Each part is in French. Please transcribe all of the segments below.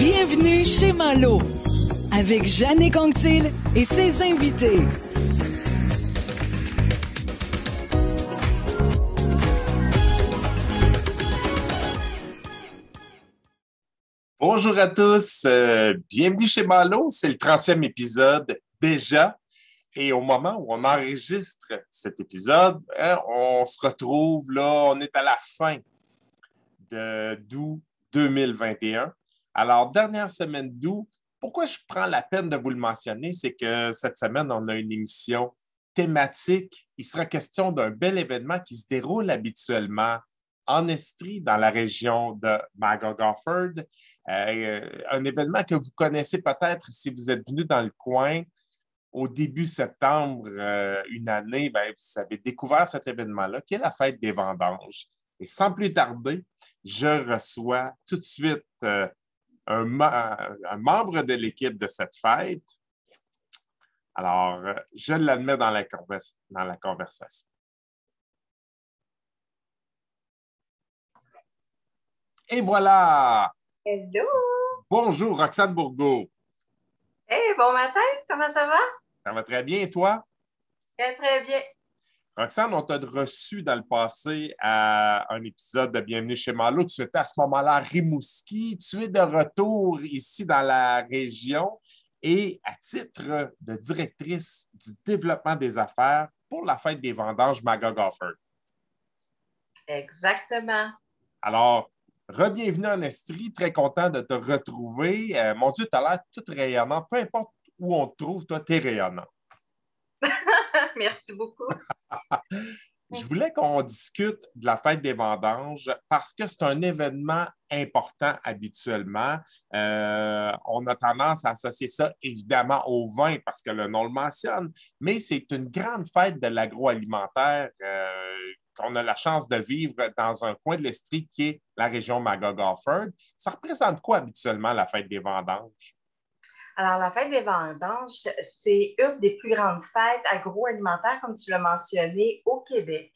Bienvenue chez Malo, avec Jannick Anctil et ses invités. Bonjour à tous, bienvenue chez Malo, c'est le 30e épisode déjà. Et au moment où on enregistre cet épisode, on se retrouve là, on est à la fin d'août 2021. Alors, dernière semaine d'août, pourquoi je prends la peine de vous le mentionner, c'est que cette semaine, on a une émission thématique. Il sera question d'un bel événement qui se déroule habituellement en Estrie, dans la région de Magog-Offord. Un événement que vous connaissez peut-être si vous êtes venu dans le coin au début septembre, une année, vous avez découvert cet événement-là, qui est la fête des vendanges. Et sans plus tarder, je reçois tout de suite un membre de l'équipe de cette fête. Alors, je l'admets dans la conversation. Et voilà! Hello! Bonjour, Roxane Bourgault. Hey, bon matin, comment ça va? Ça va très bien, et toi? Très, très bien. Roxane, on t'a reçu dans le passé à un épisode de Bienvenue chez Malo. Tu étais à ce moment-là à Rimouski. Tu es de retour ici dans la région et à titre de directrice du développement des affaires pour la fête des vendanges Magog-Offord. Exactement. Alors, re-bienvenue en Estrie, très content de te retrouver. Mon Dieu, tu as l'air toute rayonnante. Peu importe où on te trouve, toi, tu es rayonnante. Merci beaucoup. Je voulais qu'on discute de la fête des vendanges parce que c'est un événement important habituellement. On a tendance à associer ça évidemment au vin parce que le nom le mentionne, mais c'est une grande fête de l'agroalimentaire qu'on a la chance de vivre dans un coin de l'Estrie qui est la région Magog-Offord. Ça représente quoi habituellement la fête des vendanges? Alors, la fête des vendanges, c'est une des plus grandes fêtes agroalimentaires, comme tu l'as mentionné, au Québec.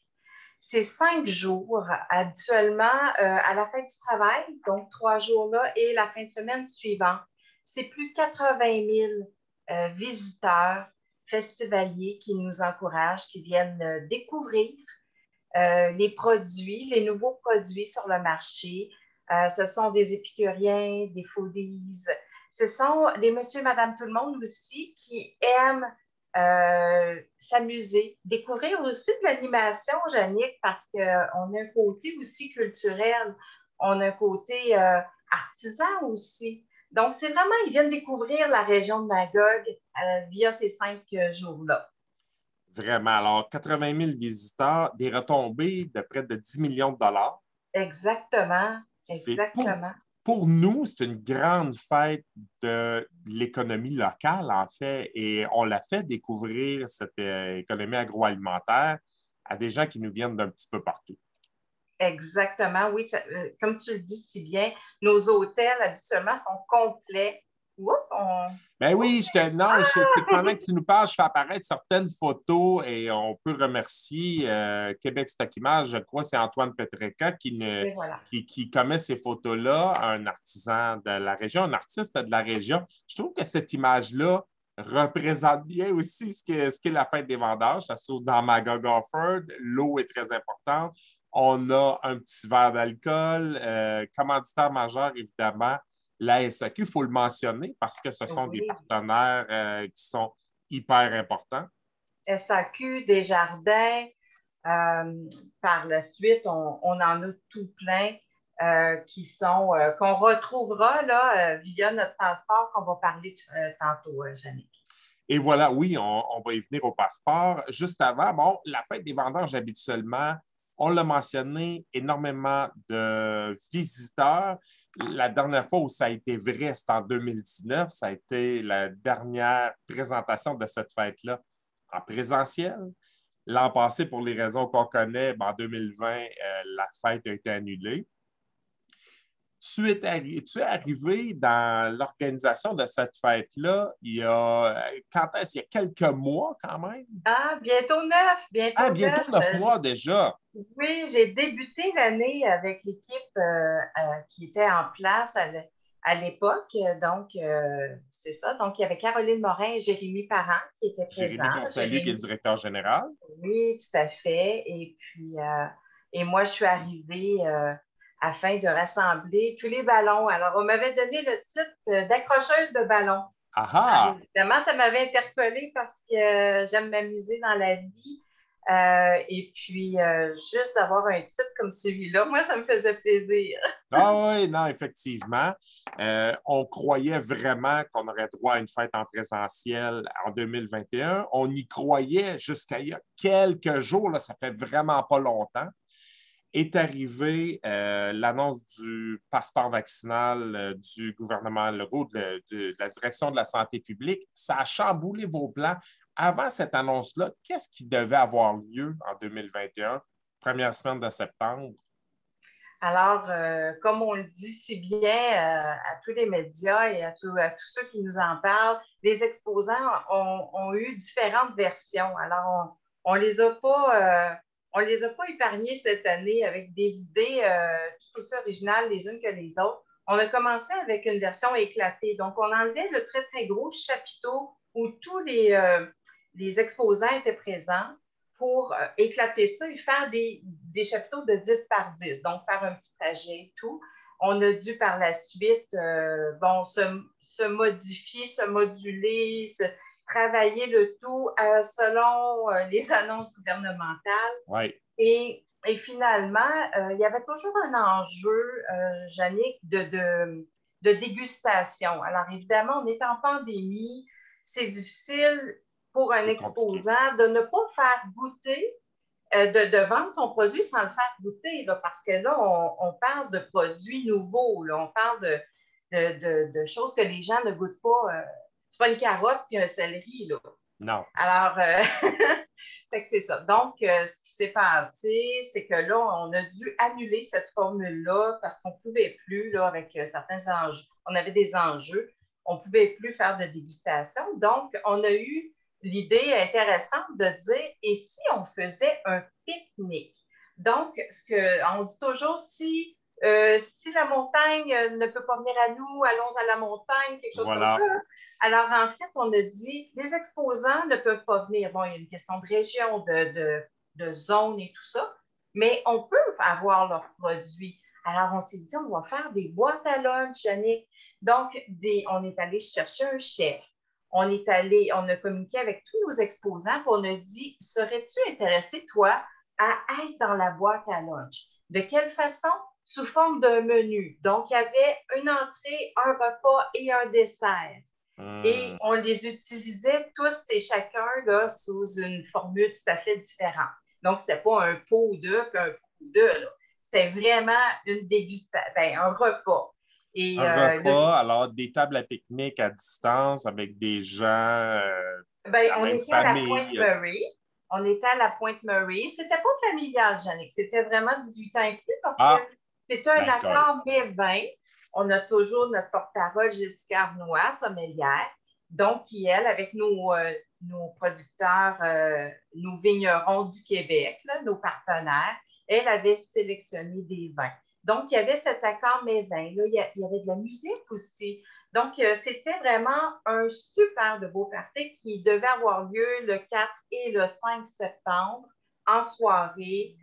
C'est 5 jours habituellement à la fête du travail, donc 3 jours là, et la fin de semaine suivante. C'est plus de 80 000 visiteurs, festivaliers qui nous encouragent, qui viennent découvrir les produits, les nouveaux produits sur le marché. Ce sont des épicuriens, des foodies. Ce sont des monsieur et madame tout le monde aussi qui aiment s'amuser, découvrir aussi de l'animation, Jannick, parce qu'on a un côté aussi culturel, on a un côté artisan aussi. Donc, c'est vraiment, ils viennent découvrir la région de Magog via ces 5 jours-là. Vraiment. Alors, 80 000 visiteurs, des retombées de près de 10 millions de dollars. Exactement. C'est Exactement. pour nous, c'est une grande fête de l'économie locale, en fait, et on l'a fait découvrir, cette économie agroalimentaire, à des gens qui nous viennent d'un petit peu partout. Exactement, oui. Comme tu le dis si bien, nos hôtels habituellement sont complets. Oups, Ben oui, c'est pendant que tu nous parles, je fais apparaître certaines photos et on peut remercier Québec Stock Image, je crois, c'est Antoine Petreka voilà. qui commet ces photos-là, un artisan de la région, un artiste de la région. Je trouve que cette image-là représente bien aussi ce qu'est la fête des vendanges. Ça se trouve dans Magog-Offord, l'eau est très importante. On a un petit verre d'alcool, commanditaire majeur, évidemment. La SAQ, il faut le mentionner parce que ce sont des partenaires qui sont hyper importants. SAQ, Desjardins, par la suite, on en a tout plein qu'on retrouvera là, via notre passeport qu'on va parler tantôt, Jannick. Et voilà, oui, on va y venir au passeport. Juste avant, bon, la fête des vendanges habituellement, on l'a mentionné, énormément de visiteurs. La dernière fois où ça a été vrai, c'est en 2019. Ça a été la dernière présentation de cette fête-là en présentiel. L'an passé, pour les raisons qu'on connaît, en 2020, la fête a été annulée. Tu es arrivé dans l'organisation de cette fête-là il y a quelques mois quand même? Ah, bientôt 9. Bientôt 9 mois déjà. Oui, j'ai débuté l'année avec l'équipe qui était en place à l'époque. Donc, c'est ça. Donc, il y avait Caroline Morin et Jérémy Parent qui étaient Jérémy présents. qu'on salue, qui est le directeur général. Oui, tout à fait. Et puis, et moi, je suis arrivée afin de rassembler tous les ballons. Alors, on m'avait donné le titre d'accrocheuse de ballons. Alors, Ah évidemment, ça m'avait interpellée parce que j'aime m'amuser dans la vie. Et puis, juste d'avoir un titre comme celui-là, moi, ça me faisait plaisir. Ah oui, non, effectivement. On croyait vraiment qu'on aurait droit à une fête en présentiel en 2021. On y croyait jusqu'à il y a quelques jours, là, ça fait vraiment pas longtemps. Est arrivée l'annonce du passeport vaccinal du gouvernement Legault, de la direction de la santé publique. Ça a chamboulé vos plans. Avant cette annonce-là, qu'est-ce qui devait avoir lieu en 2021, première semaine de septembre? Alors, comme on le dit si bien à tous les médias et à tous ceux qui nous en parlent, les exposants ont eu différentes versions. Alors, on les a pas, on les a pas épargnés cette année avec des idées tout aussi originales les unes que les autres. On a commencé avec une version éclatée. Donc, on enlevait le très, très gros chapiteau où tous les exposants étaient présents pour éclater ça et faire des chapiteaux de 10 par 10, donc faire un petit trajet et tout. On a dû par la suite se modifier, se moduler, travailler le tout selon les annonces gouvernementales. Oui. Et finalement, il y avait toujours un enjeu, Jannick, de dégustation. Alors évidemment, on est en pandémie, c'est difficile pour un C'est compliqué. exposant de ne pas faire goûter, de vendre son produit sans le faire goûter, là, parce que là, on parle de produits nouveaux, là, on parle de choses que les gens ne goûtent pas. C'est pas une carotte puis un céleri, là. Non. Alors, fait que c'est ça. Donc, ce qui s'est passé, c'est que là, on a dû annuler cette formule-là parce qu'on ne pouvait plus, là, avec certains enjeux, on avait des enjeux, on ne pouvait plus faire de dégustation. Donc, on a eu l'idée intéressante de dire, et si on faisait un pique-nique? Donc, on dit toujours, si la montagne ne peut pas venir à nous, allons à la montagne, quelque chose comme ça. Voilà. Alors, en fait, on a dit, les exposants ne peuvent pas venir. Bon, il y a une question de région, de zone et tout ça, mais on peut avoir leurs produits. Alors, on s'est dit, on va faire des boîtes à lunch, Jannick. Donc, on est allé chercher un chef. On a communiqué avec tous nos exposants, puis on a dit, serais-tu intéressé, toi, à être dans la boîte à lunch? De quelle façon? Sous forme d'un menu. Donc, il y avait une entrée, un repas et un dessert. Et on les utilisait tous et chacun là, sous une formule tout à fait différente. Donc, ce n'était pas un pot de puis un pot de. C'était vraiment une dégustation, un repas. Et, Un repas, alors des tables à pique-nique à distance avec des gens, la on même était à la famille. Pointe-Murray. On était à la Pointe-Murray. C'était pas familial, Jannick. C'était vraiment 18 ans et plus parce que Ah, c'était un l'alcool. accord mai-20. On a toujours notre porte-parole, Jessica Arnois, sommelière, donc qui, elle, avec nos producteurs, nos vignerons du Québec, là, nos partenaires, elle avait sélectionné des vins. Donc, il y avait cet accord mai-20. Là, il y avait de la musique aussi. Donc, c'était vraiment un super de beau party qui devait avoir lieu le 4 et le 5 septembre en soirée.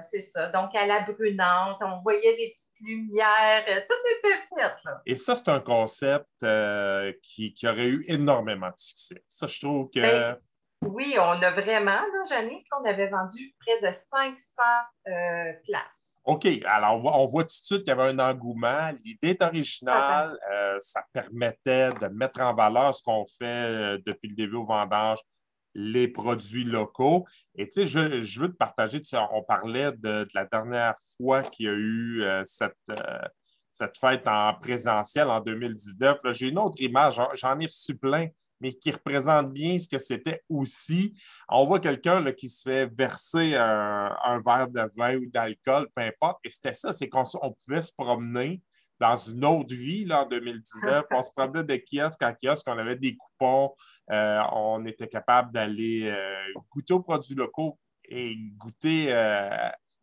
C'est ça. Donc, à la brunante, on voyait les petites lumières. Tout était fait, là. Et ça, c'est un concept qui aurait eu énormément de succès. Ça, je trouve Ben, que... oui, on a vraiment, là, Jannick, on avait vendu près de 500 places. OK, alors on voit tout de suite qu'il y avait un engouement. L'idée est Total. originale. Ça permettait de mettre en valeur ce qu'on fait depuis le début au vendange, les produits locaux. Et tu sais, je veux te partager, tu sais, on parlait de la dernière fois qu'il y a eu cette fête en présentiel en 2019. Là, j'ai une autre image, j'en ai reçu plein, mais qui représente bien ce que c'était aussi. On voit quelqu'un là, qui se fait verser un verre de vin ou d'alcool, peu importe. Et c'était ça, c'est qu'on pouvait se promener dans une autre vie là, en 2019. On se promenait de kiosque en kiosque, on avait des coupons, on était capable d'aller goûter aux produits locaux et goûter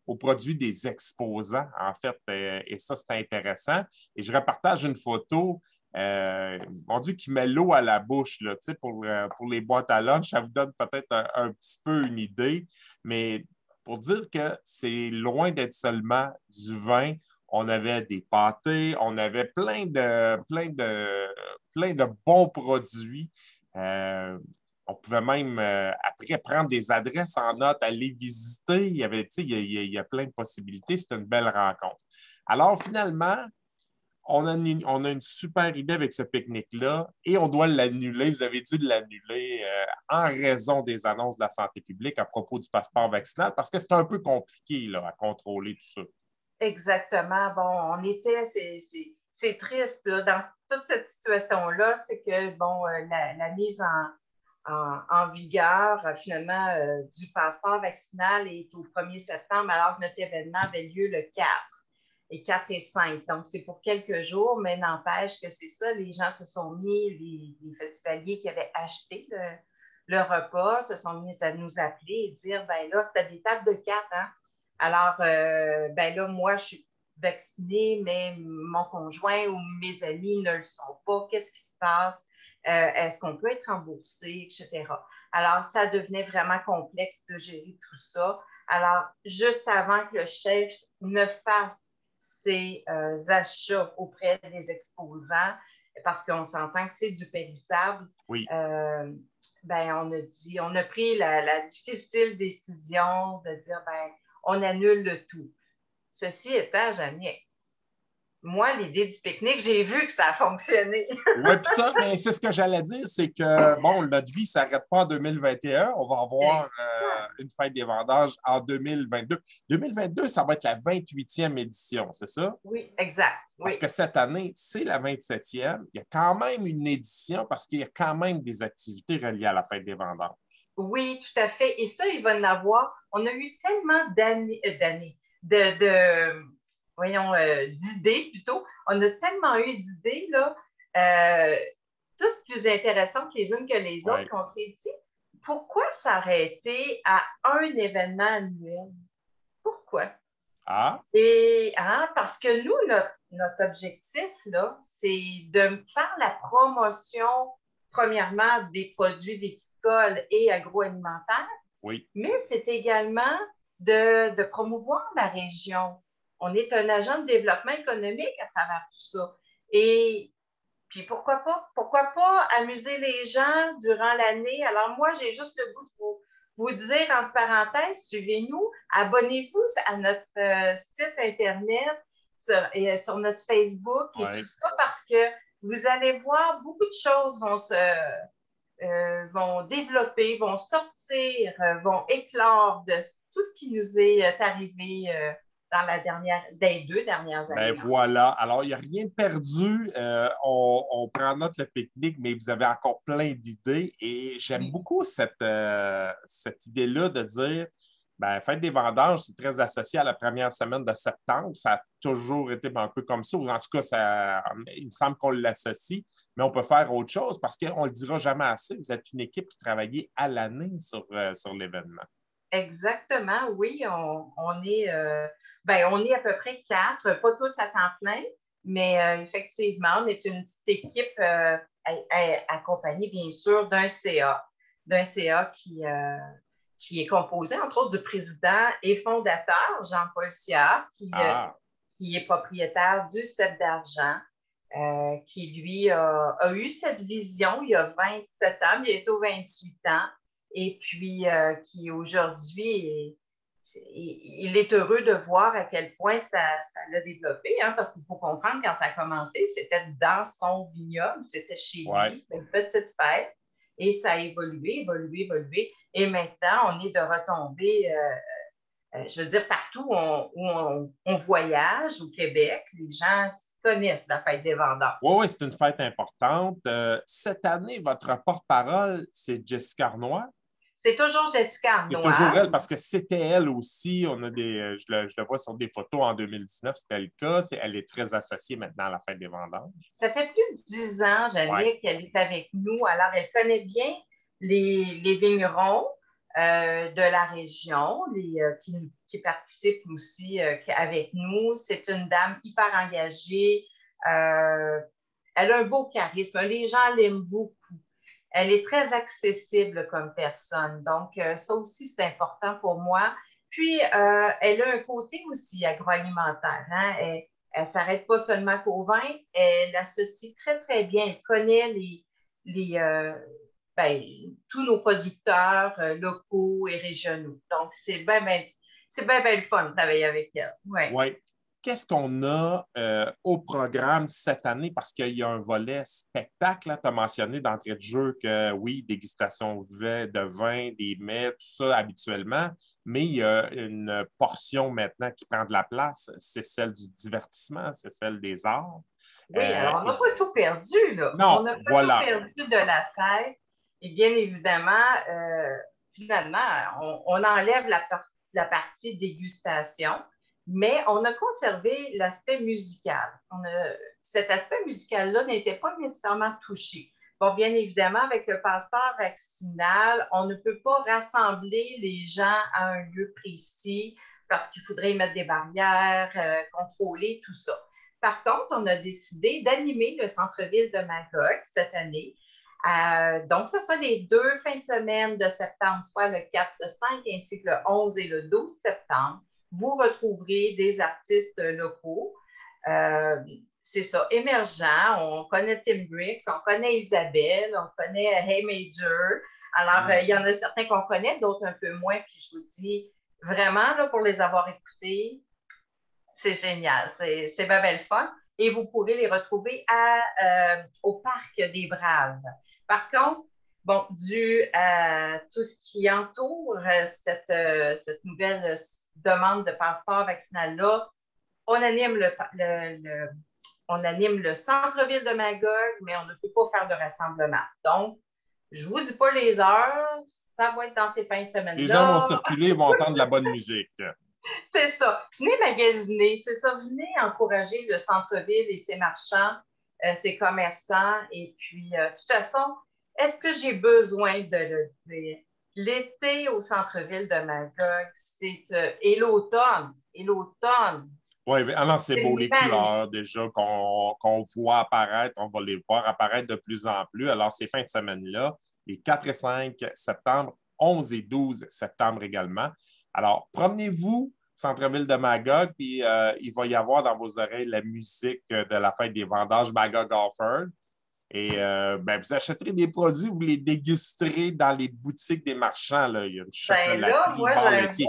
aux produits des exposants, en fait. Et ça, c'est intéressant. Et je repartage une photo. Mon Dieu, qui met l'eau à la bouche là, pour les boîtes à lunch. Ça vous donne peut-être un petit peu une idée, mais pour dire que c'est loin d'être seulement du vin. On avait des pâtés, on avait plein de bons produits. On pouvait même, après, prendre des adresses en note, aller visiter. Il y a plein de possibilités. C'est une belle rencontre. Alors, finalement, on a une super idée avec ce pique-nique-là et on doit l'annuler. Vous avez dû l'annuler en raison des annonces de la santé publique à propos du passeport vaccinal parce que c'est un peu compliqué là, à contrôler tout ça. Exactement. Bon, c'est triste là, dans toute cette situation-là, c'est que bon, la mise en vigueur finalement du passeport vaccinal est au 1er septembre, alors que notre événement avait lieu le 4 et 4 et 5. Donc, c'est pour quelques jours, mais n'empêche que c'est ça, les gens se sont mis, les festivaliers qui avaient acheté le repas se sont mis à nous appeler et dire, ben là, c'était des tables de 4, hein? Alors, ben là, moi, je suis vaccinée, mais mon conjoint ou mes amis ne le sont pas. Qu'est-ce qui se passe? Est-ce qu'on peut être remboursé, etc. Alors, ça devenait vraiment complexe de gérer tout ça. Alors, juste avant que le chef ne fasse ses achats auprès des exposants, parce qu'on s'entend que c'est du périssable, oui. Ben, on a pris la difficile décision de dire, ben, on annule le tout. Ceci étant, jamais. Moi, l'idée du pique-nique, j'ai vu que ça a fonctionné. Oui, puis ça, mais c'est ce que j'allais dire, c'est que, bon, notre vie ne s'arrête pas en 2021. On va avoir une fête des vendanges en 2022. 2022, ça va être la 28e édition, c'est ça? Oui, exact. Parce oui. que cette année, c'est la 27e. Il y a quand même une édition parce qu'il y a quand même des activités reliées à la fête des vendanges. Oui, tout à fait. Et ça, il va en avoir. On a eu tellement d'idées plutôt. On a tellement eu d'idées, là, tous plus intéressantes les unes que les autres, Ouais. qu'on s'est dit, pourquoi s'arrêter à un événement annuel? Pourquoi? Ah, Et parce que nous, notre objectif, là, c'est de faire la promotion, premièrement, des produits viticoles et agroalimentaires, oui. mais c'est également de promouvoir la région. On est un agent de développement économique à travers tout ça. Et puis pourquoi pas? Pourquoi pas amuser les gens durant l'année? Alors moi, j'ai juste le goût de vous dire, entre parenthèses, suivez-nous, abonnez-vous à notre site Internet et sur notre Facebook et Ouais. tout ça parce que vous allez voir, beaucoup de choses vont développer, vont sortir, vont éclore de tout ce qui nous est arrivé des 2 dernières Ben années. voilà. Alors, il n'y a rien de perdu. On prend note le pique-nique, mais vous avez encore plein d'idées. Et j'aime beaucoup cette idée-là de dire, ben, Fête des vendanges, c'est très associé à la première semaine de septembre. Ça a toujours été un peu comme ça. Ou en tout cas, il me semble qu'on l'associe, mais on peut faire autre chose parce qu'on ne le dira jamais assez. Vous êtes une équipe qui travaillait à l'année sur l'événement. Exactement, oui. On est à peu près 4, pas tous à temps plein, mais effectivement, on est une petite équipe accompagnée, bien sûr, d'un CA qui est composé, entre autres, du président et fondateur, Jean-Paul Siard, qui est propriétaire du Cep d'Argent, qui, lui, a eu cette vision il y a 27 ans, bientôt 28 ans, et puis qui aujourd'hui, il est heureux de voir à quel point ça l'a développé, hein, parce qu'il faut comprendre, quand ça a commencé, c'était dans son vignoble, c'était chez lui, c'était une petite fête, et ça a évolué. Et maintenant, on est de retomber, je veux dire, partout où on voyage au Québec, les gens connaissent la fête des vendeurs. Oui, c'est une fête importante. Cette année, votre porte-parole, c'est Jessica Arnois. C'est toujours Jessica Arnois. C'est toujours elle, parce que c'était elle aussi. On a je le vois sur des photos en 2019, c'était le cas. Elle est très associée maintenant à la fête des vendanges. Ça fait plus de 10 ans, Jannick, qu'elle est avec nous. Alors, elle connaît bien les vignerons. de la région qui participe aussi avec nous. C'est une dame hyper engagée. Elle a un beau charisme. Les gens l'aiment beaucoup. Elle est très accessible comme personne. Donc, ça aussi, c'est important pour moi. Puis, elle a un côté aussi agroalimentaire. Hein? Elle ne s'arrête pas seulement qu'au vin. Elle associe très, très bien. Elle connaît les, ben, tous nos producteurs locaux et régionaux. Donc, c'est bien le fun de travailler avec elle. Ouais. Oui. Qu'est-ce qu'on a au programme cette année? Parce qu'il y a un volet spectacle. Tu as mentionné d'entrée de jeu que oui, dégustation de vin, des mets, tout ça habituellement, mais il y a une portion maintenant qui prend de la place, c'est celle du divertissement, c'est celle des arts. Oui, alors on n'a pas tout perdu, là. On Non, n'a pas voilà. tout perdu de la fête. Et bien évidemment, finalement, on enlève la partie dégustation, mais on a conservé l'aspect musical. Cet aspect musical-là n'était pas nécessairement touché. Bon, bien évidemment, avec le passeport vaccinal, on ne peut pas rassembler les gens à un lieu précis parce qu'il faudrait y mettre des barrières, contrôler tout ça. Par contre, on a décidé d'animer le centre-ville de Magog cette année. Donc, ce sera les 2 fins de semaine de septembre, soit le 4, le 5, ainsi que le 11 et le 12 septembre. Vous retrouverez des artistes locaux. C'est ça, émergents. On connaît Tim Briggs, on connaît Isabelle, on connaît Hey Major. Alors, il y en a certains qu'on connaît, d'autres un peu moins. Puis je vous dis, vraiment, là, pour les avoir écoutés, c'est génial, c'est bien le fun. Et vous pourrez les retrouver au Parc des Braves. Par contre, bon, dû à tout ce qui entoure cette nouvelle demande de passeport vaccinal-là, on anime le centre-ville de Magog, mais on ne peut pas faire de rassemblement. Donc, je ne vous dis pas les heures, ça va être dans ces fins de semaine-là. Les gens vont circuler et vont entendre de la bonne musique. C'est ça. Venez magasiner, c'est ça. Venez encourager le centre-ville et ses marchands, ses commerçants. Et puis, de toute façon, est-ce que j'ai besoin de le dire? L'été au centre-ville de Magog, et l'automne. Et l'automne. Oui, alors c'est beau, les magnifique. couleurs déjà qu'on voit apparaître, on va les voir apparaître de plus en plus. Alors, ces fins de semaine-là, les 4 et 5 septembre, 11 et 12 septembre également. Alors, promenez-vous, centre-ville de Magog, puis il va y avoir dans vos oreilles la musique de la fête des vendanges Magog Offord. Et vous achèterez des produits, vous les dégusterez dans les boutiques des marchands. Là. Il y a une chocolaterie, bar laitier.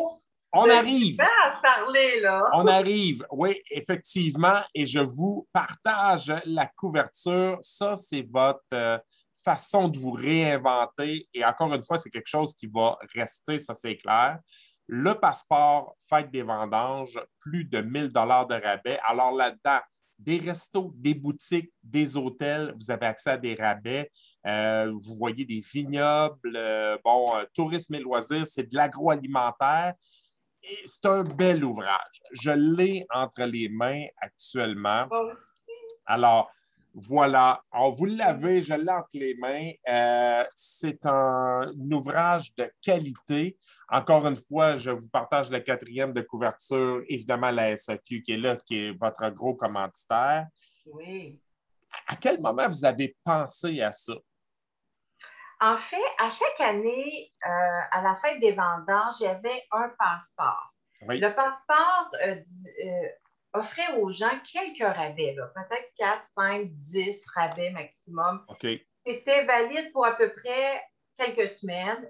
On arrive. À parler, là. On arrive, oui, effectivement, et je vous partage la couverture. Ça, c'est votre façon de vous réinventer. Et encore une fois, c'est quelque chose qui va rester, ça c'est clair. Le passeport Fête des vendanges, plus de 1 000 $ de rabais. Alors là-dedans, des restos, des boutiques, des hôtels, vous avez accès à des rabais. Vous voyez des vignobles, tourisme et loisirs, c'est de l'agroalimentaire. Et c'est un bel ouvrage. Je l'ai entre les mains actuellement. Bon. Alors, voilà. Alors, vous l'avez, je l'ai entre les mains. C'est un ouvrage de qualité. Encore une fois, je vous partage le 4e de couverture, évidemment la SAQ qui est là, qui est votre gros commanditaire. Oui. À quel moment vous avez pensé à ça? En fait, à chaque année, à la fête des vendanges, il y avait un passeport. Oui. Le passeport offrait aux gens quelques rabais, peut-être 4, 5, 10 rabais maximum. Okay. C'était valide pour à peu près quelques semaines,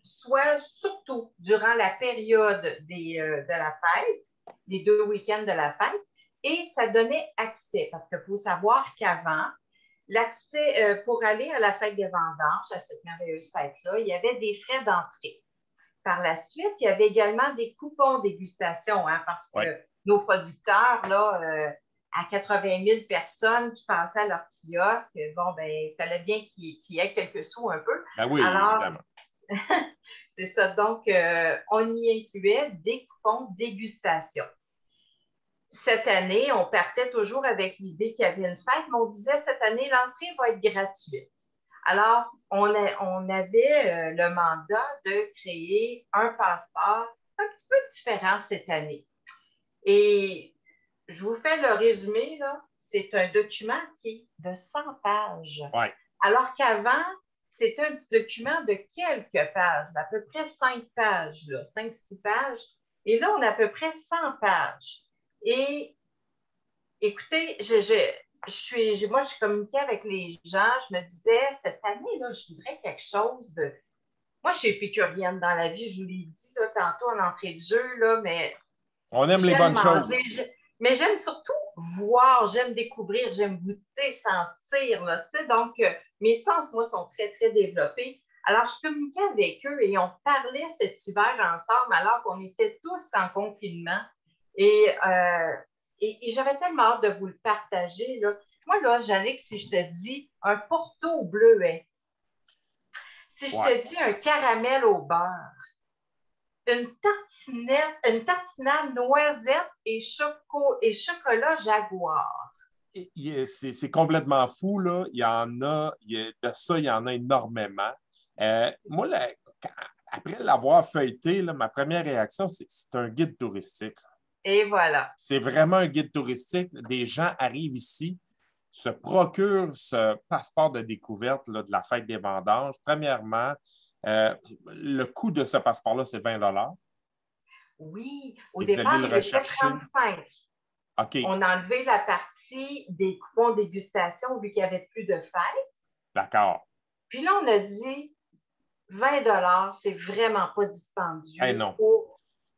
soit surtout durant la période de la fête, les 2 week-ends de la fête, et ça donnait accès, parce qu'il faut savoir qu'avant, l'accès pour aller à la fête des vendanges, à cette merveilleuse fête-là, il y avait des frais d'entrée. Par la suite, il y avait également des coupons dégustation, hein, parce que nos producteurs, là, à 80 000 personnes qui passaient à leur kiosque, bon, ben, il fallait bien qu'il y ait quelques sous un peu. Ben oui, alors, évidemment. C'est ça. Donc, on y incluait des coupons dégustation. Cette année, on partait toujours avec l'idée qu'il y avait une fête, mais on disait cette année, l'entrée va être gratuite. Alors, on avait le mandat de créer un passeport un petit peu différent cette année. Et je vous fais le résumé, là. C'est un document qui est de 100 pages. Ouais. Alors qu'avant, c'était un petit document de quelques pages, à peu près 5 pages, 5-6 pages. Et là, on a à peu près 100 pages. Et écoutez, moi, je communiquais avec les gens. Je me disais, cette année, là, je voudrais quelque chose de. Moi, je suis épicurienne dans la vie, je vous l'ai dit là, tantôt en entrée de jeu, là, mais On aime les j'aime bonnes choses. manger. Mais j'aime surtout voir, j'aime découvrir, j'aime goûter, sentir. Là, donc, mes sens, moi, sont très, très développés. Alors, je communiquais avec eux et on parlait cet hiver ensemble alors qu'on était tous en confinement. Et, et j'avais tellement hâte de vous le partager. Là. Moi, là, Jannick, si je te dis un Porto bleuet, si je te dis un caramel au beurre, une tartinade noisette et chocolat jaguar. C'est complètement fou, là. Il y en a, de ça, il y en a énormément. Moi, après l'avoir feuilleté, là, ma première réaction, c'est un guide touristique. Et voilà. C'est vraiment un guide touristique. Des gens arrivent ici, se procurent ce passeport de découverte là, de la fête des vendanges. Premièrement, le coût de ce passeport-là, c'est 20 $. Oui, au et vous départ, allez le il était rechercher. 35. OK. On a enlevé la partie des coupons dégustation vu qu'il n'y avait plus de fêtes. D'accord. Puis là, on a dit 20 $, c'est vraiment pas dispendieux Eh non.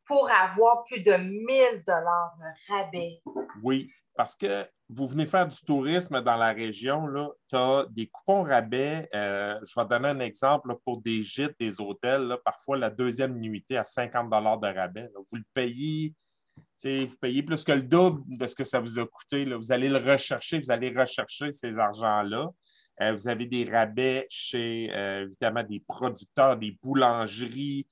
pour avoir plus de 1000 $ de rabais. Oui, parce que vous venez faire du tourisme dans la région, tu as des coupons rabais. Je vais donner un exemple là, pour des gîtes, des hôtels. Là, parfois, la deuxième nuitée à 50 $ de rabais. Là. Vous le payez, vous payez plus que le double de ce que ça vous a coûté. Là. Vous allez le rechercher, vous allez rechercher ces argents-là. Vous avez des rabais chez, évidemment, des producteurs, des boulangeries,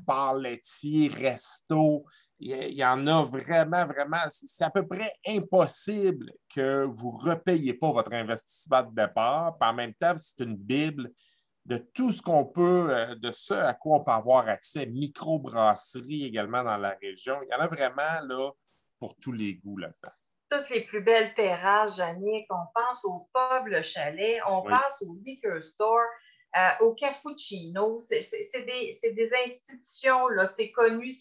bars laitiers, restos. Il y en a vraiment, vraiment. C'est à peu près impossible que vous ne repayiez pas votre investissement de départ. Puis en même temps, c'est une Bible de tout ce qu'on peut, de ce à quoi on peut avoir accès. Microbrasserie également dans la région. Il y en a vraiment là, pour tous les goûts là-dedans. Toutes les plus belles terrasses, Jannick. On pense au pub, le chalet, on pense au liquor store, au cappuccino. C'est des institutions, là, c'est connu.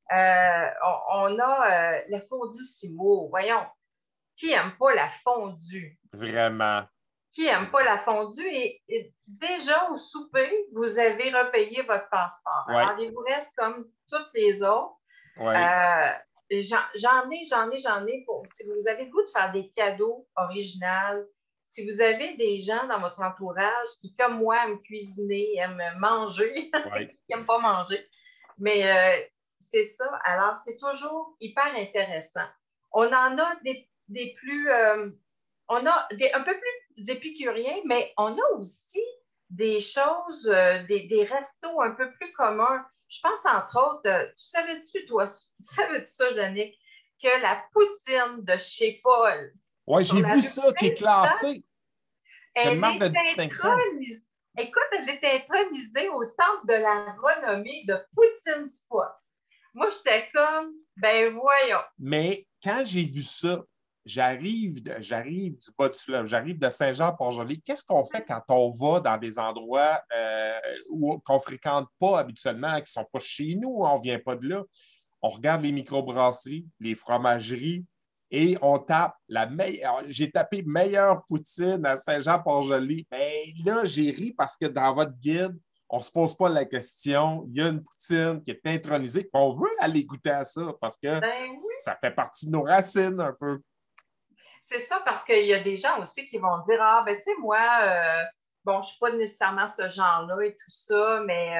On a la fondissimo. Voyons, qui n'aime pas la fondue? Vraiment. Qui n'aime pas la fondue? Et déjà au souper, vous avez repayé votre passeport. Ouais. Alors, il vous reste comme toutes les autres. Ouais. J'en ai pour. Si vous avez le goût de faire des cadeaux originaux, si vous avez des gens dans votre entourage qui, comme moi, aiment cuisiner, aiment manger, Ouais. qui n'aiment pas manger, mais c'est ça. Alors, c'est toujours hyper intéressant. On en a des plus. On a un peu plus épicuriens, mais on a aussi des choses, des restos un peu plus communs. Je pense, entre autres, tu savais-tu ça, Jannick, que la poutine de chez Paul. Oui, j'ai vu ça qui est classé. C'est une marque de distinction. Écoute, elle est intronisée au temple de la renommée de Poutine Spot. Moi, j'étais comme, ben voyons. Mais quand j'ai vu ça, j'arrive du bas du fleuve, j'arrive de Saint-Jean-Port-Joli. Qu'est-ce qu'on fait quand on va dans des endroits qu'on ne fréquente pas habituellement, qui ne sont pas chez nous, on ne vient pas de là? On regarde les microbrasseries, les fromageries et on tape la meilleure. J'ai tapé meilleure poutine à Saint-Jean-Port-Joli. Mais là, j'ai ri parce que dans votre guide, on ne se pose pas la question. Il y a une poutine qui est intronisée. On veut aller goûter à ça parce que ça fait partie de nos racines un peu. C'est ça, parce qu'il y a des gens aussi qui vont dire, ah, ben tu sais, moi, bon, je ne suis pas nécessairement ce genre-là et tout ça, mais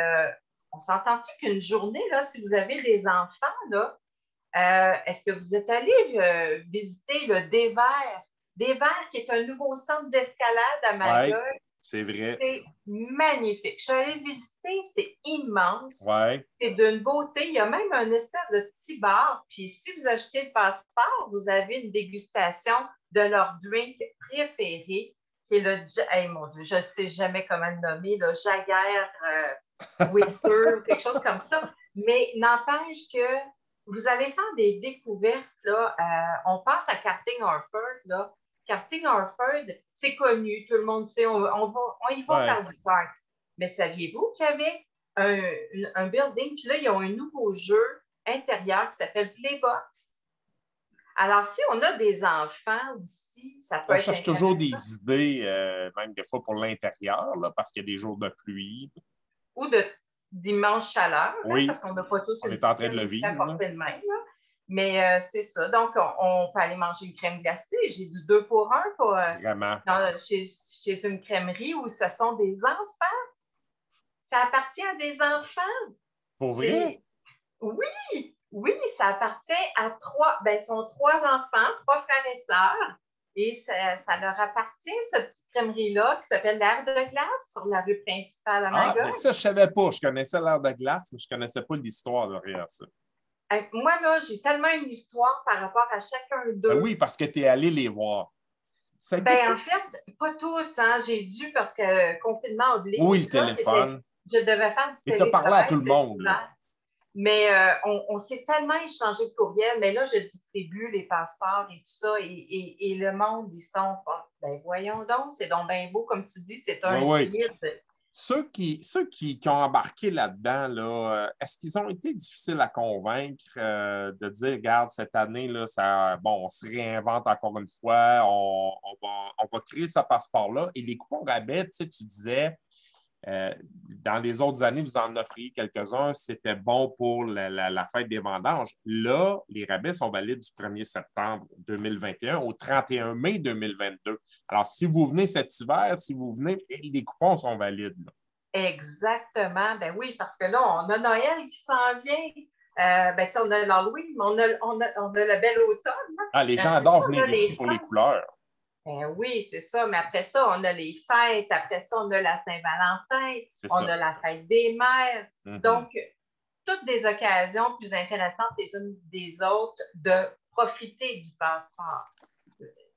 on s'entend-tu qu'une journée, là, si vous avez des enfants, là, est-ce que vous êtes allé visiter le Des-Verts? Des-Verts, qui est un nouveau centre d'escalade à Magog. Ouais, c'est vrai. C'est magnifique. Je suis allée visiter, c'est immense. Ouais. C'est d'une beauté. Il y a même un espèce de petit bar. Puis si vous achetez le passeport, vous avez une dégustation de leur drink préféré. qui est le, hey, mon Dieu, je ne sais jamais comment le nommer, le Jaguar Whistler, quelque chose comme ça. Mais n'empêche que vous allez faire des découvertes, là. On pense à Carting Harford, là. Carting Harford, c'est connu, tout le monde sait, on y va faire du kart. Mais saviez-vous qu'il y avait un building, puis là, ils ont un nouveau jeu intérieur qui s'appelle Playbox. Alors, si on a des enfants aussi, ça peut On être cherche intéressant. toujours des idées, même des fois pour l'intérieur, là, parce qu'il y a des jours de pluie. Ou d'immenses chaleurs, Oui, parce qu'on n'a pas tous on une est en train de piscine le ici à vivre. portée de main. Là. Mais c'est ça. Donc, on peut aller manger une crème glacée. J'ai du 2 pour 1 Vraiment. chez une crèmerie où ce sont des enfants. Ça appartient à des enfants. Pour vrai? Oui, ça appartient à ils sont 3 enfants, 3 frères et sœurs. Et ça leur appartient, cette petite crèmerie-là, qui s'appelle l'Air de glace sur la rue principale à Ah, Magog. mais ça, je ne savais pas. Je connaissais l'air de glace, mais je ne connaissais pas l'histoire derrière ça. Moi, là, j'ai tellement une histoire par rapport à chacun d'eux. Ben oui, parce que tu es allé les voir. En fait, pas tous. Hein. J'ai dû, parce que confinement oblige. Oui, le téléphone. Je devais faire du télétravail. Et tu as parlé à tout le monde, là. Mais on s'est tellement échangé de courriels, mais là, je distribue les passeports et tout ça, et le monde, ils sont, ben voyons donc, c'est donc bien beau, comme tu dis, c'est un guide. Ceux qui ont embarqué là-dedans, là, est-ce qu'ils ont été difficiles à convaincre de dire, regarde, cette année, là, on se réinvente encore une fois, on va créer ce passeport-là, et les coupons rabais, tu disais, dans les autres années, vous en offriez quelques-uns, c'était bon pour la fête des vendanges. Là, les rabais sont valides du 1er septembre 2021 au 31 mai 2022. Alors, si vous venez cet hiver, les coupons sont valides. Là. Exactement. Ben oui, parce que là, on a Noël qui s'en vient. On a l'Halloween, mais on a le bel automne. Ah, les gens adorent venir ici pour les couleurs. Ben oui, c'est ça. Mais après ça, on a les fêtes. Après ça, on a la Saint-Valentin. On a la fête des mères. Mm-hmm. Donc, toutes des occasions plus intéressantes les unes des autres de profiter du passeport.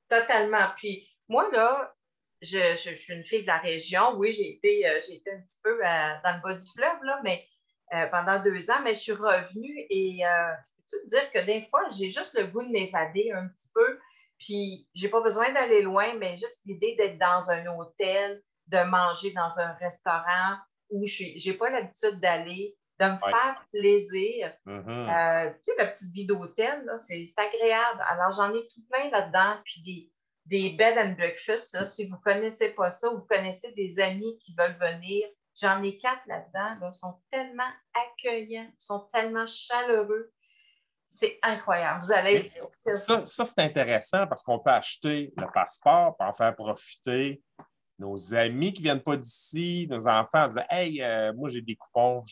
Totalement. Puis moi, là, je suis une fille de la région. Oui, j'ai été un petit peu dans le bas du fleuve, là, mais pendant 2 ans, mais je suis revenue et je peux te dire que des fois, j'ai juste le goût de m'évader un petit peu. Puis, j'ai pas besoin d'aller loin, mais juste l'idée d'être dans un hôtel, de manger dans un restaurant où je n'ai pas l'habitude d'aller, de me faire plaisir. Mm-hmm. Tu sais, la petite vie d'hôtel, là, c'est agréable. Alors, j'en ai tout plein là-dedans. Puis des bed and breakfast, là, si vous ne connaissez pas ça, vous connaissez des amis qui veulent venir. J'en ai 4 là-dedans. Là, sont tellement accueillants, sont tellement chaleureux. C'est incroyable. Vous allez. Ça c'est intéressant parce qu'on peut acheter le passeport pour en faire profiter nos amis qui ne viennent pas d'ici, nos enfants, disent hey, moi j'ai des coupons,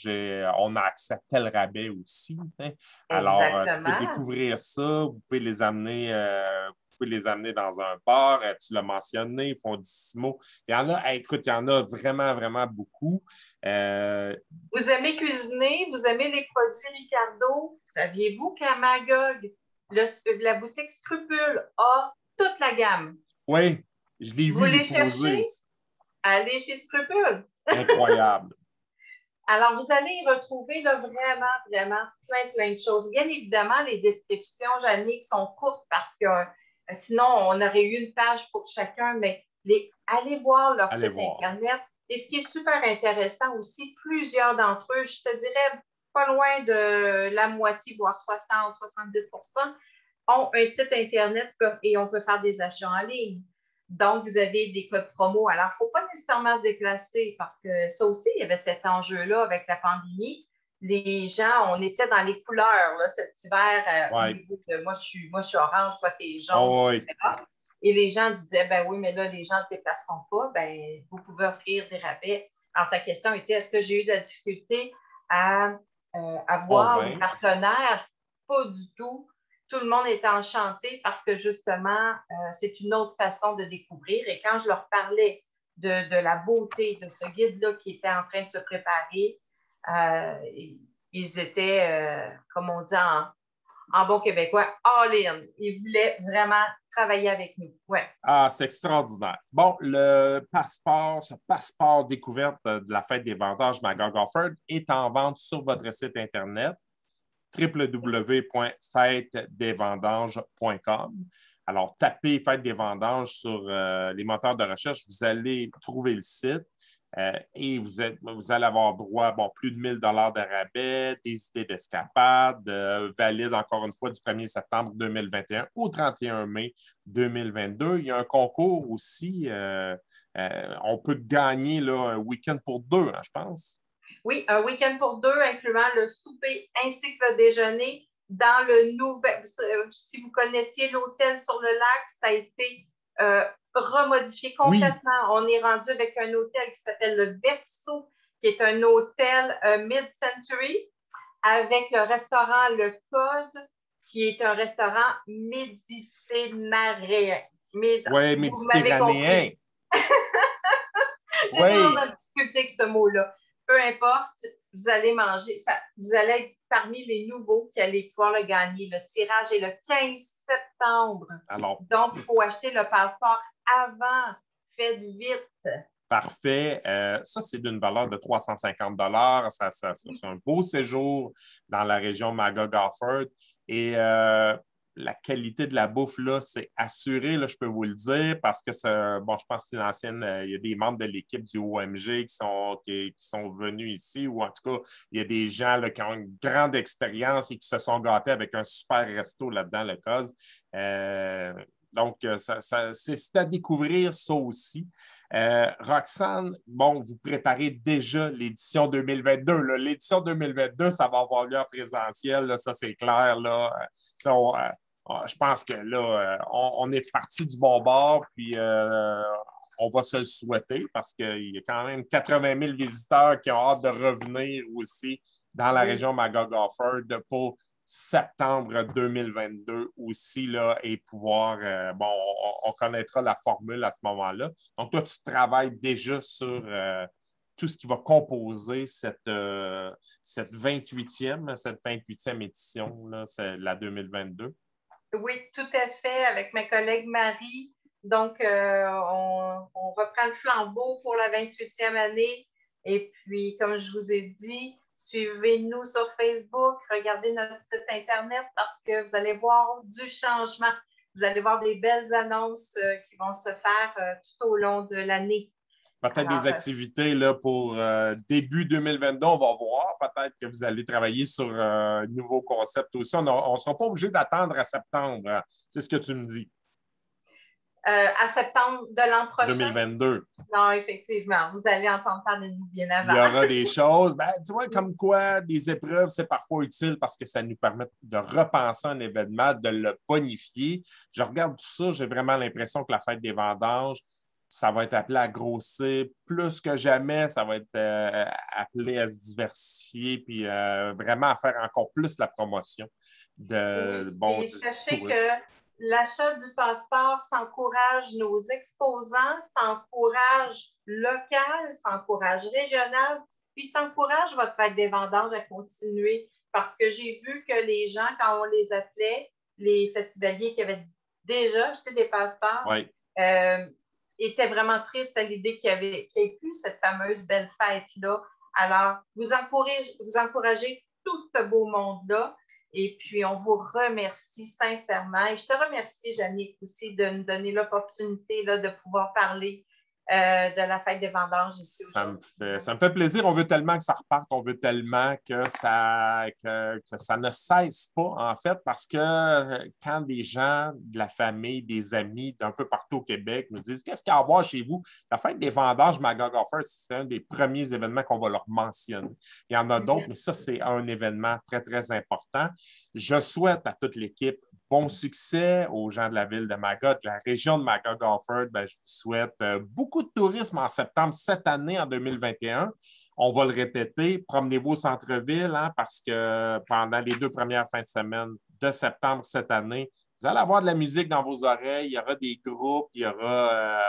on a accès à tel rabais aussi. Hein. Alors, tu peux découvrir ça, vous pouvez les amener. Dans un bar, tu l'as mentionné, Fondissimo. Il y en a, écoute, il y en a vraiment, vraiment beaucoup. Vous aimez cuisiner, vous aimez les produits Ricardo. Saviez-vous qu'à Magog, la boutique Scrupule a toute la gamme? Oui, je l'ai vu. Vous les cherchez? Allez chez Scrupule. Incroyable. Alors, vous allez y retrouver là, vraiment, vraiment plein de choses. Bien évidemment, les descriptions, Jannick, sont courtes parce que sinon, on aurait eu une page pour chacun, mais allez voir leur site Internet. Et ce qui est super intéressant aussi, plusieurs d'entre eux, je te dirais pas loin de la moitié, voire 60-70 ont un site Internet et on peut faire des achats en ligne. Donc, vous avez des codes promo. Alors, il ne faut pas nécessairement se déplacer parce que ça aussi, il y avait cet enjeu-là avec la pandémie. Les gens, on était dans les couleurs là, cet hiver. Au niveau de moi, je suis orange, toi, tu es jaune, etc. Et les gens disaient, ben oui, mais là, les gens ne se déplaceront pas. Ben, vous pouvez offrir des rabais. Alors, ta question était, est-ce que j'ai eu de la difficulté à avoir un partenaire? Pas du tout. Tout le monde était enchanté parce que justement, c'est une autre façon de découvrir. Et quand je leur parlais de la beauté de ce guide-là qui était en train de se préparer, ils étaient, comme on dit, en bon québécois, all-in. Ils voulaient vraiment travailler avec nous. Ouais. Ah, c'est extraordinaire. Bon, le passeport, ce passeport découverte de la fête des vendanges Magog Offord est en vente sur votre site Internet www.fêtedesvendanges.com. Alors, tapez Fête des vendanges sur les moteurs de recherche, vous allez trouver le site. Et vous allez avoir droit à plus de 1 000 de rabais, des idées d'escapade, valides encore une fois du 1er septembre 2021 au 31 mai 2022. Il y a un concours aussi. On peut gagner là, un week-end pour deux, hein, je pense. Oui, un week-end pour deux, incluant le souper ainsi que le déjeuner dans le nouvel. Si vous connaissiez l'hôtel sur le lac, ça a été remodifié complètement. Oui. On est rendu avec un hôtel qui s'appelle le Verso, qui est un hôtel mid-century, avec le restaurant Le Cause, qui est un restaurant méditerranéen. Oui, méditerranéen. J'ai toujours de la difficulté avec ce mot-là. Peu importe, vous allez manger, vous allez être parmi les nouveaux qui allez pouvoir le gagner. Le tirage est le 15 septembre. Alors, donc, il faut acheter le passeport avant. Faites vite. Parfait. Ça, c'est d'une valeur de 350 C'est un beau séjour dans la région Magog-Offord. Et la qualité de la bouffe, là, c'est assuré, là, je peux vous le dire, parce que je pense que c'est l'ancienne, il y a des membres de l'équipe du OMG qui sont venus ici, ou en tout cas, il y a des gens là, qui ont une grande expérience et qui se sont gâtés avec un super resto là-dedans, le COS. Donc, c'est à découvrir ça aussi. Roxane, vous préparez déjà l'édition 2022. Là. L'édition 2022, ça va avoir lieu en présentiel, là, ça c'est clair. Là. Je pense que là, on est parti du bon bord, puis on va se le souhaiter parce qu'il y a quand même 80 000 visiteurs qui ont hâte de revenir aussi dans la région Magog-Offord pour septembre 2022 aussi, là, et pouvoir, on connaîtra la formule à ce moment-là. Donc, toi, tu travailles déjà sur tout ce qui va composer cette 28e édition, là, c'est la 2022. Oui, tout à fait, avec ma collègue Marie. Donc, on reprend le flambeau pour la 28e année. Et puis, comme je vous ai dit, suivez-nous sur Facebook, regardez notre site Internet parce que vous allez voir du changement. Vous allez voir des belles annonces qui vont se faire tout au long de l'année. Peut-être des activités là, pour début 2022, on va voir. Peut-être que vous allez travailler sur un nouveau concept aussi. On ne sera pas obligé d'attendre à septembre. C'est ce que tu me dis. À septembre de l'an prochain. 2022. Non, effectivement. Vous allez entendre parler de nous bien avant. Il y aura des choses. Tu vois, comme quoi, des épreuves, c'est parfois utile parce que ça nous permet de repenser un événement, de le bonifier. Je regarde tout ça, j'ai vraiment l'impression que la fête des vendanges, ça va être appelé à grossir plus que jamais. Ça va être appelé à se diversifier puis vraiment à faire encore plus la promotion de et sachez que l'achat du passeport, ça encourage nos exposants, ça encourage local, ça encourage régional, puis ça encourage votre fête des vendanges à continuer parce que j'ai vu que les gens, quand on les appelait, les festivaliers qui avaient déjà acheté des passeports, étaient vraiment tristes à l'idée qu'il n'y ait plus cette fameuse belle fête-là. Alors, vous encouragez tout ce beau monde-là. Et puis, on vous remercie sincèrement. Et je te remercie, Jannick, aussi de nous donner l'opportunité là, de pouvoir parler de la fête des vendanges ici aujourd'hui. Ça me fait plaisir. On veut tellement que ça reparte. On veut tellement que ça ne cesse pas, en fait, parce que quand des gens de la famille, des amis d'un peu partout au Québec nous disent « Qu'est-ce qu'il y a à voir chez vous? » La fête des vendanges Magog-Offord, c'est un des premiers événements qu'on va leur mentionner. Il y en a d'autres, mais ça, c'est un événement très, très important. Je souhaite à toute l'équipe bon succès aux gens de la ville de Magog, de la région de Magog-Offord. Je vous souhaite beaucoup de tourisme en septembre cette année, en 2021. On va le répéter, promenez-vous au centre-ville parce que pendant les 2 premières fins de semaine de septembre cette année, vous allez avoir de la musique dans vos oreilles, il y aura des groupes, il y aura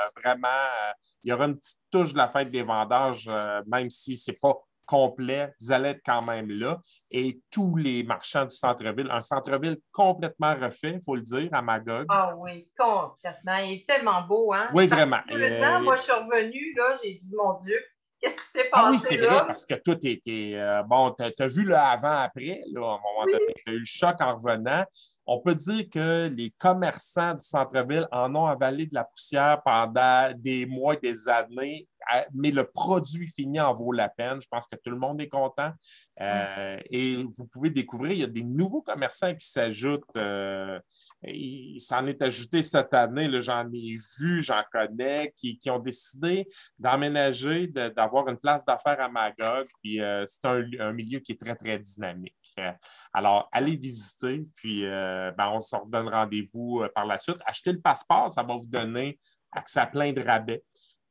il y aura une petite touche de la fête des vendanges, même si ce n'est pas complet, vous allez être quand même là. Et tous les marchands du centre-ville, un centre-ville complètement refait, il faut le dire, à Magog. Ah oui, complètement. Il est tellement beau, hein? Je Oui, suis partie vraiment. 2 ans, moi je suis revenue, là, j'ai dit, mon Dieu, qu'est-ce qui s'est Ah oui, passé c'est vrai, là? parce que tout était. Bon, tu as vu le avant-après, là, à un moment Oui, donné, tu as eu le choc en revenant. On peut dire que les commerçants du centre-ville en ont avalé de la poussière pendant des mois et des années, mais le produit fini en vaut la peine. Je pense que tout le monde est content. Et vous pouvez découvrir, il y a des nouveaux commerçants qui s'ajoutent. Il s'en est ajouté cette année, là, j'en ai vu, j'en connais, qui ont décidé d'emménager, d'avoir une place d'affaires à Magog. Puis c'est un milieu qui est très, très dynamique. Alors, allez visiter, puis on se redonne rendez-vous par la suite. Achetez le passeport, ça va vous donner accès à plein de rabais.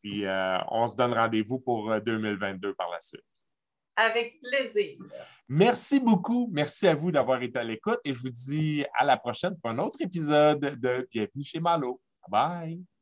Puis on se donne rendez-vous pour 2022 par la suite. avec plaisir. Merci beaucoup. Merci à vous d'avoir été à l'écoute et je vous dis à la prochaine pour un autre épisode de Bienvenue chez Malo. Bye!